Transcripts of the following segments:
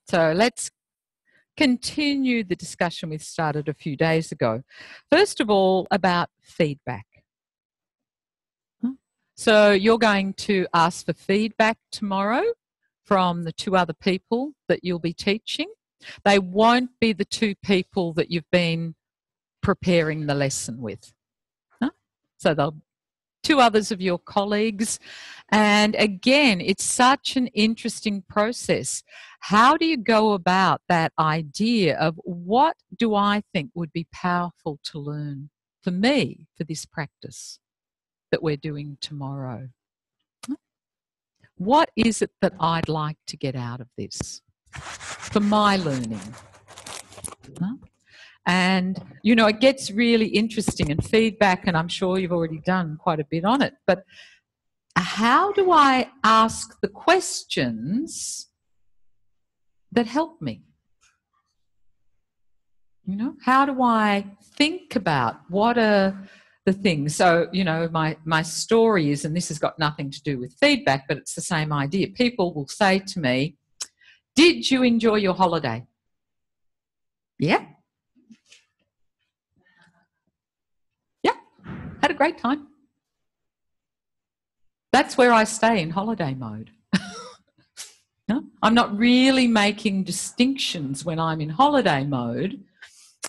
So let's continue the discussion we started a few days ago. First of all, about feedback. So you're going to ask for feedback tomorrow from the two other people that you'll be teaching. They won't be the two people that you've been preparing the lesson with. So they'll two others of your colleagues. And again, it's such an interesting process. How do you go about that idea of what do I think would be powerful to learn for me for this practice that we're doing tomorrow? What is it that I'd like to get out of this for my learning? And, you know, it gets really interesting and feedback, and I'm sure you've already done quite a bit on it, but how do I ask the questions that help me? You know, how do I think about what are the things? So, you know, my story is, and this has got nothing to do with feedback, but it's the same idea. People will say to me, "Did you enjoy your holiday?" Yeah. Yeah, had a great time. That's where I stay in holiday mode. No? I'm not really making distinctions when I'm in holiday mode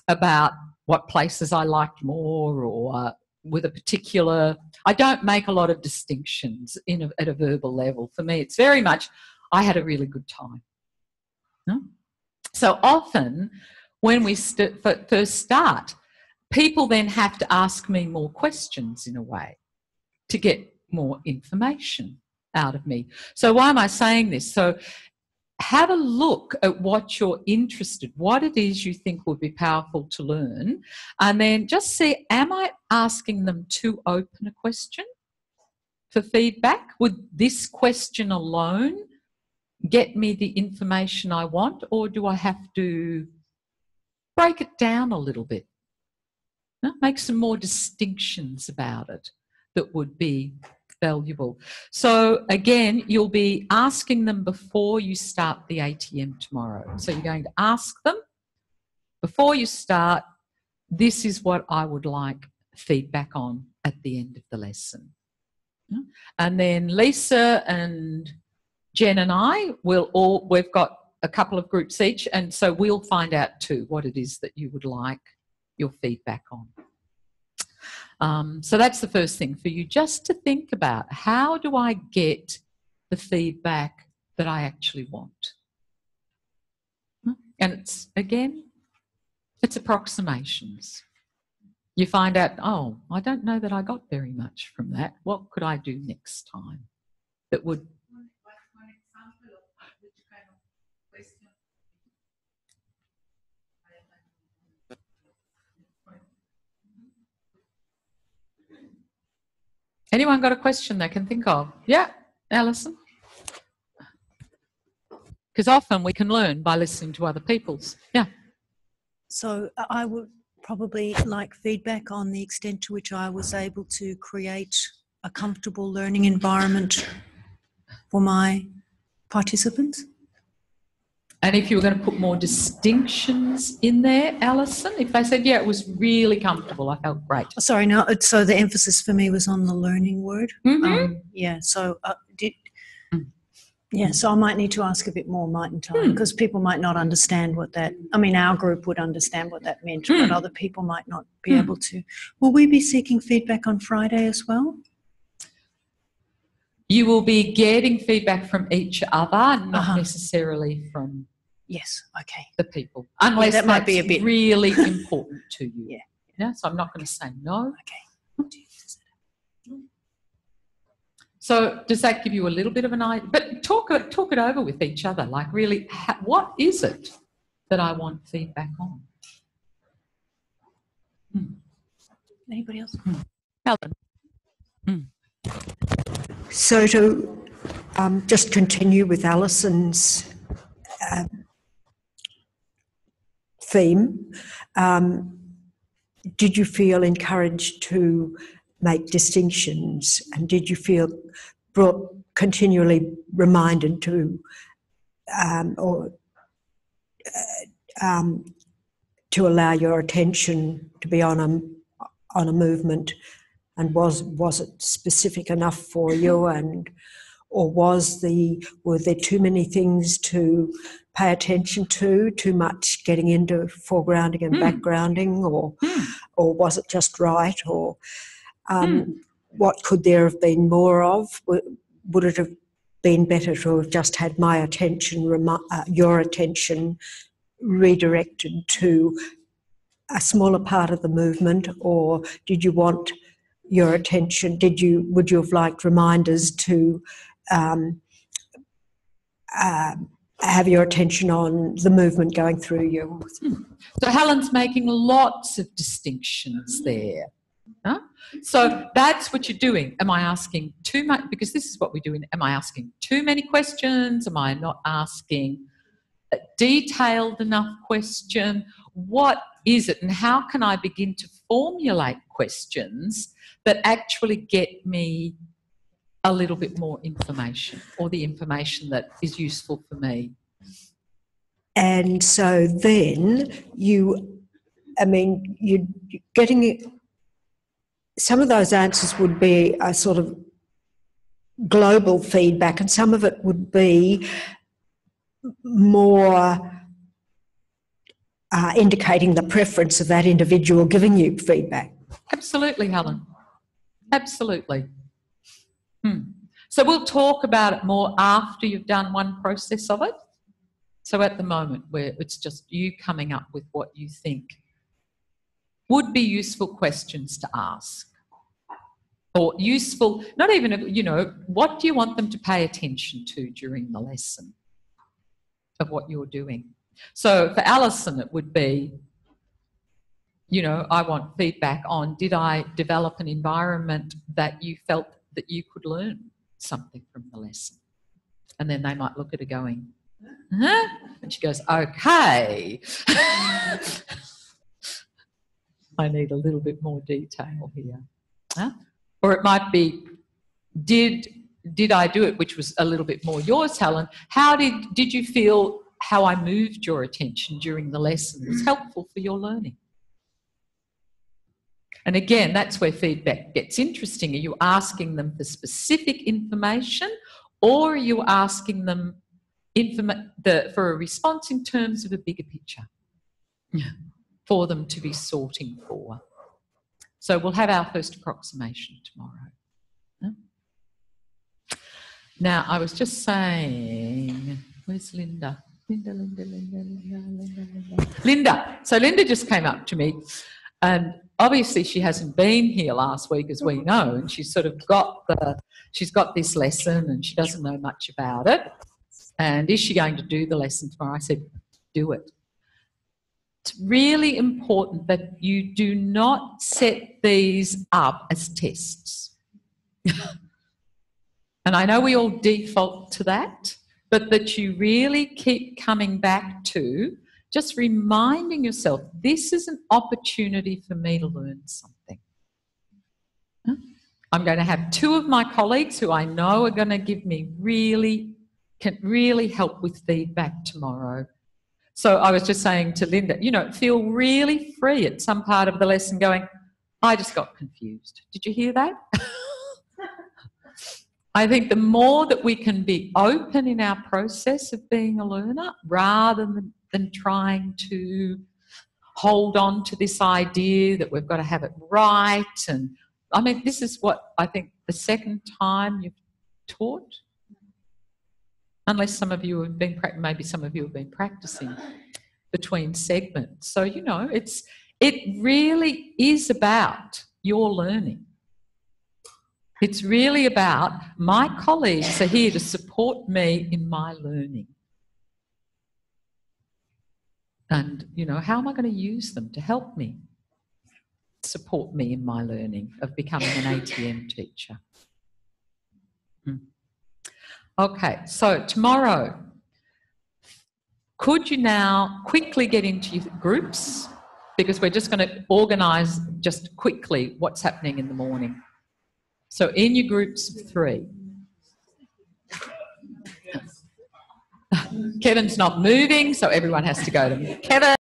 about what places I liked more or with a particular... I don't make a lot of distinctions at a verbal level. For me, it's very much, I had a really good time. No? So often, when we first start, people then have to ask me more questions in a way to get more information out of me. So why am I saying this? So have a look at what you're interested, what it is you think would be powerful to learn, and then just see, am I asking them too open a question for feedback? Would this question alone get me the information I want, or do I have to break it down a little bit? No? Make some more distinctions about it that would be valuable. So again, you'll be asking them before you start the ATM tomorrow. So you're going to ask them before you start, this is what I would like feedback on at the end of the lesson. And then Lisa and Jen and I we've got a couple of groups each, and so we'll find out too what it is that you would like your feedback on. So that's the first thing for you, just to think about, how do I get the feedback that I actually want? And it's, again, it's approximations. You find out, oh, I don't know that I got very much from that. What could I do next time that would... One example of which kind of question? Anyone got a question they can think of? Yeah, Alison? Because often we can learn by listening to other people's. Yeah. So I would probably like feedback on the extent to which I was able to create a comfortable learning environment for my participants. And if you were going to put more distinctions in there, Alison, if they said, yeah, it was really comfortable, I felt great. Sorry, no, so the emphasis for me was on the learning word. Yeah, so so I might need to ask a bit more, mightn't I? Because people might not understand what that... I mean, our group would understand what that meant, but other people might not be able to. Will we be seeking feedback on Friday as well? You will be getting feedback from each other, not necessarily from the people, unless that might be a bit really important to you. Yeah. So I'm not going to say no. Okay. So does that give you a little bit of an idea? But talk it over with each other. Like, really, what is it that I want feedback on? Anybody else? Helen. So to just continue with Alison's theme, did you feel encouraged to make distinctions, and did you feel continually reminded to or to allow your attention to be on a movement, and was it specific enough for you, or were there too many things to pay attention to, too much getting into foregrounding and backgrounding, or was it just right, or what could there have been more of? Would it have been better to have just had my attention, your attention redirected to a smaller part of the movement, or did you want your attention? Would you have liked reminders to have your attention on the movement going through you? So Helen's making lots of distinctions there. Huh? So that's what you're doing. Am I asking too much? Because this is what we do. Am I asking too many questions? Am I not asking a detailed enough question? What is it? And how can I begin to formulate questions that actually get me a little bit more information, or the information that is useful for me? And so then you're getting it. Some of those answers would be a sort of global feedback, and some of it would be more indicating the preference of that individual giving you feedback. Absolutely, Helen. Absolutely. So we'll talk about it more after you've done one process of it. So at the moment, where it's just you coming up with what you think would be useful questions to ask. Or useful, not even, what do you want them to pay attention to during the lesson of what you're doing? So for Alison, it would be, I want feedback on, did I develop an environment that you felt that you could learn something from the lesson? And then they might look at her going, huh? And she goes, okay. I need a little bit more detail here. Huh? Or it might be, did I do it, which was a little bit more yours, Helen. How did you feel how I moved your attention during the lesson was helpful for your learning? And again, that's where feedback gets interesting. Are you asking them for specific information, or are you asking them for a response in terms of a bigger picture for them to be sorting for? So we'll have our first approximation tomorrow. Now, I was just saying, where's Linda? Linda. So Linda just came up to me, and obviously she hasn't been here last week, as we know, and she's sort of she's got this lesson and she doesn't know much about it. And is she going to do the lesson tomorrow? I said, do it. It's really important that you do not set these up as tests. And I know we all default to that, but that you really keep coming back to just reminding yourself, this is an opportunity for me to learn something. I'm going to have two of my colleagues who I know are going to give me can really help with feedback tomorrow. So I was just saying to Linda, feel really free at some part of the lesson going, I just got confused. Did you hear that? I think the more that we can be open in our process of being a learner, rather than trying to hold on to this idea that we've got to have it right. And I mean, this is what I think the second time you've taught, unless some of you have been, maybe some of you have been practicing between segments. So, it really is about your learning. It's really about my colleagues are here to support me in my learning. And, how am I going to use them to help me, support me in my learning of becoming an ATM teacher? Okay, so tomorrow, could you now quickly get into your groups? Because we're just going to organise just quickly what's happening in the morning. So in your groups of 3. Kevin's not moving, so everyone has to go to Kevin.